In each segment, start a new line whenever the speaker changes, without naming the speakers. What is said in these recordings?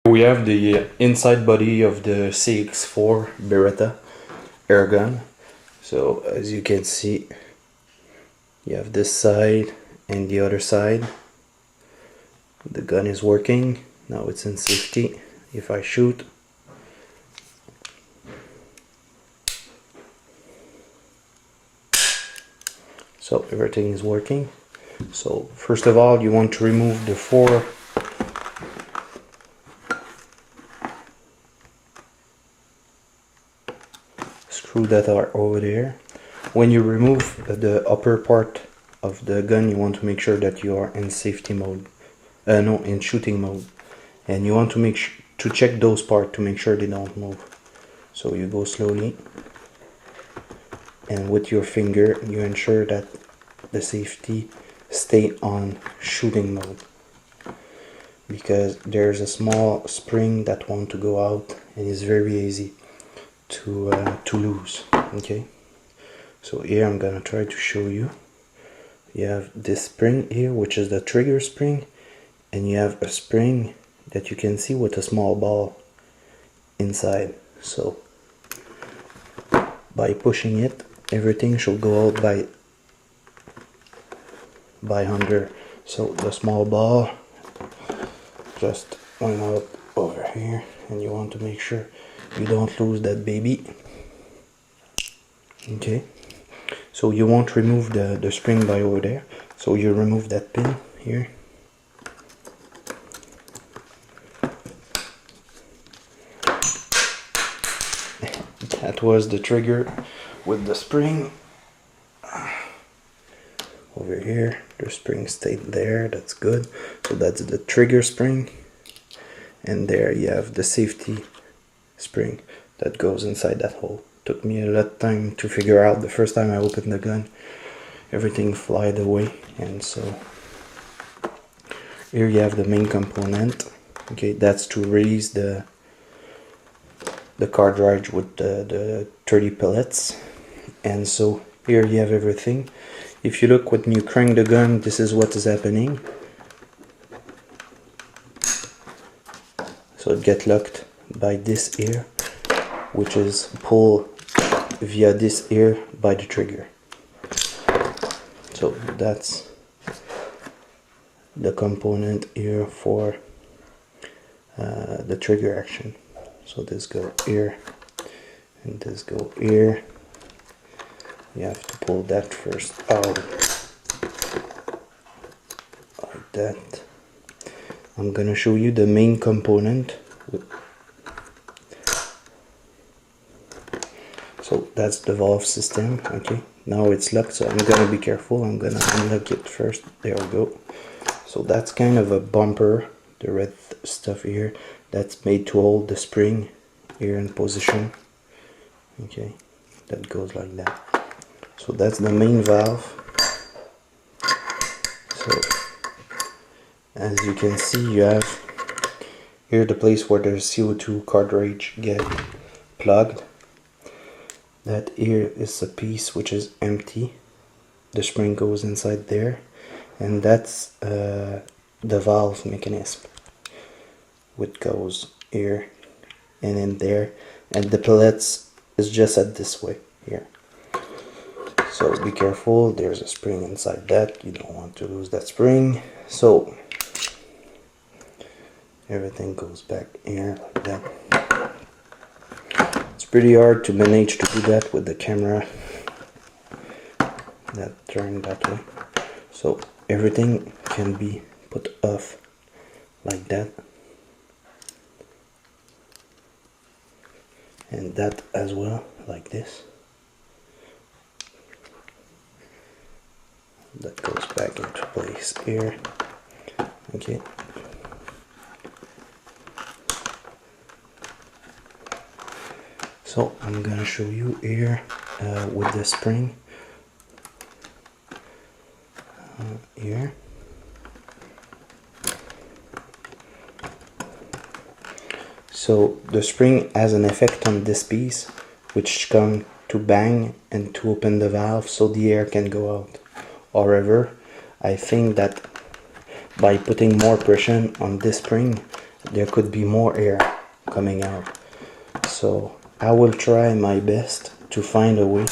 We have the inside body of the CX4 Beretta air gun. So as you can see, you have this side and the other side. The gun is working. Now it's in safety. If I shoot, so everything is working. So first of all, you want to remove the 4 screws that are over there. When you remove the upper part of the gun, you want to make sure that you are in safety mode, in shooting mode, and you want to check those parts to make sure they don't move. So you go slowly, and with your finger you ensure that the safety stay on shooting mode, because there's a small spring that want to go out and it's very easy to lose. Okay, so here I'm gonna try to show you. You have this spring here, which is the trigger spring, and you have a spring that you can see with a small ball inside. So by pushing it, everything should go out by under. So the small ball just went out over here, and you want to make sure you don't lose that baby. Okay, so you won't remove the spring by over there, so you remove that pin here. That was the trigger with the spring. Over here, the spring stayed there, that's good. So that's the trigger spring, and there you have the safety spring that goes inside that hole. Took me a lot of time to figure out. The first time I opened the gun, everything flied away. And so here you have the main component. Okay, that's to release the cartridge with the 30 pellets. And so here you have everything. If you look when you crank the gun, this is what is happening. So it gets locked by this ear, which is pulled via this ear by the trigger. So that's the component here for the trigger action. So this go here and this go here. You have to pull that first out like that. I'm gonna show you the main component. So that's the valve system. Okay, now it's locked, so I'm gonna be careful. I'm gonna unlock it first. There we go. So that's kind of a bumper, the red stuff here, that's made to hold the spring here in position. Okay, that goes like that. So that's the main valve. So as you can see, you have here the place where the CO2 cartridge get plugged. That here is a piece which is empty. The spring goes inside there, and that's the valve mechanism, which goes here and in there, and the pellets is just at this way here. So be careful, there's a spring inside that, you don't want to lose that spring. So everything goes back here like that. It's pretty hard to manage to do that with the camera that turned that way. So everything can be put off like that, and that as well, like this. That goes back into place here. Okay. So I'm gonna show you here with the spring here. So the spring has an effect on this piece, which come to bang and to open the valve so the air can go out. However, I think that by putting more pressure on this spring, there could be more air coming out. So I will try my best to find a way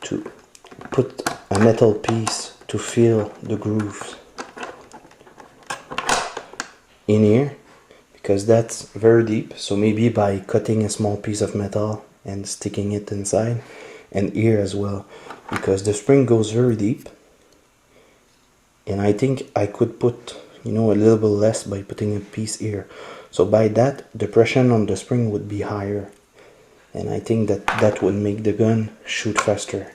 to put a metal piece to fill the grooves in here, because that's very deep. So maybe by cutting a small piece of metal and sticking it inside, and here as well, because the spring goes very deep, and I think I could put, you know, a little bit less by putting a piece here. So by that, the pressure on the spring would be higher, and I think that that would make the gun shoot faster,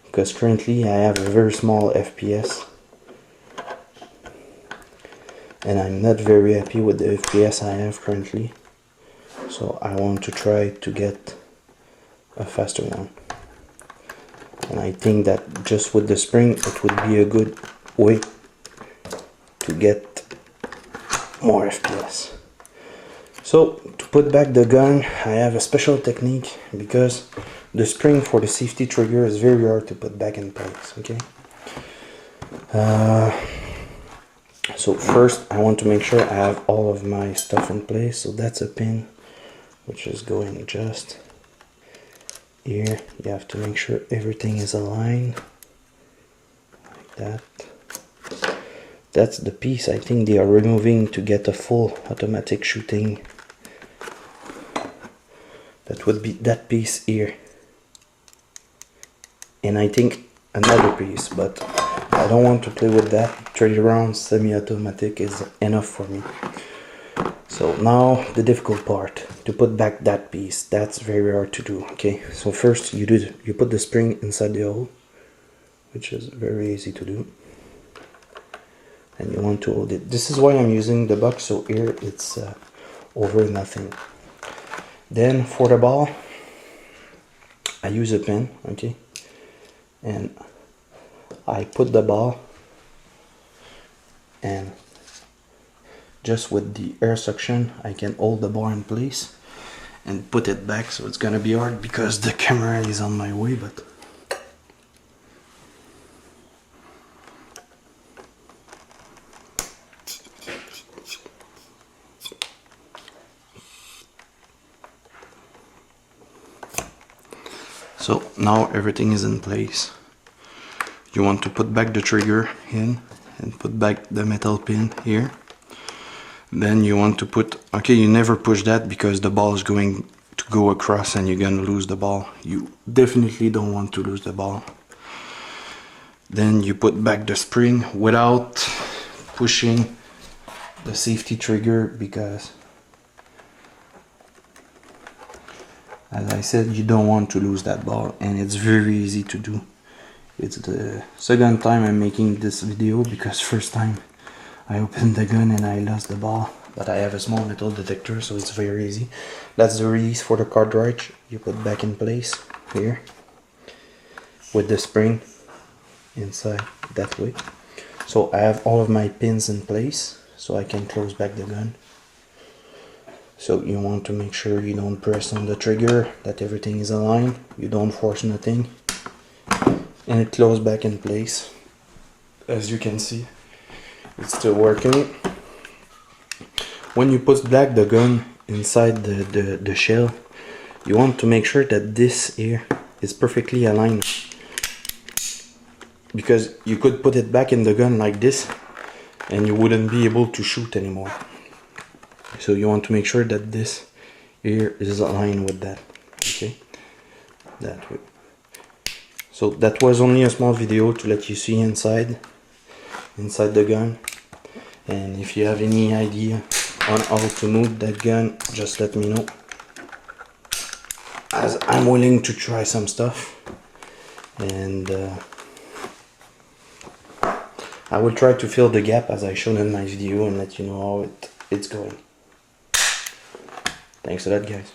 because currently I have a very small FPS and I'm not very happy with the FPS I have currently. So I want to try to get a faster one, and I think that just with the spring it would be a good way to get more FPS. So to put back the gun, I have a special technique, because the spring for the safety trigger is very hard to put back in place. Okay. So first I want to make sure I have all of my stuff in place. So that's a pin which is going just here. You have to make sure everything is aligned like that. That's the piece I think they are removing to get a full automatic shooting. That would be that piece here, and I think another piece, but I don't want to play with that. 30 rounds semi-automatic is enough for me. So now the difficult part, to put back that piece. That's very hard to do. Okay, so first you put the spring inside the hole, which is very easy to do, and you want to hold it. This is why I'm using the box, so here it's over nothing. Then for the ball, I use a pin, okay, and I put the ball, and just with the air suction I can hold the ball in place and put it back. So it's gonna be hard because the camera is on my way, but so now everything is in place. You want to put back the trigger in and put back the metal pin here. Then you want to put, okay, you never push that because the ball is going to go across and you're gonna lose the ball. You definitely don't want to lose the ball. Then you put back the spring without pushing the safety trigger, because as I said, you don't want to lose that ball, and it's very easy to do. It's the second time I'm making this video, because first time I opened the gun and I lost the ball, but I have a small metal detector, so it's very easy. That's the release for the cartridge. You put back in place here with the spring inside that way. So I have all of my pins in place, so I can close back the gun. So you want to make sure you don't press on the trigger, that everything is aligned, you don't force nothing, and it closes back in place. As you can see, it's still working. When you put back the gun inside the shell, you want to make sure that this here is perfectly aligned, because you could put it back in the gun like this and you wouldn't be able to shoot anymore. So you want to make sure that this here is aligned with that, okay, that way. So that was only a small video to let you see inside the gun, and if you have any idea on how to move that gun, just let me know, as I'm willing to try some stuff, and I will try to fill the gap as I showed in my video and let you know how it's going. Thanks a lot, guys.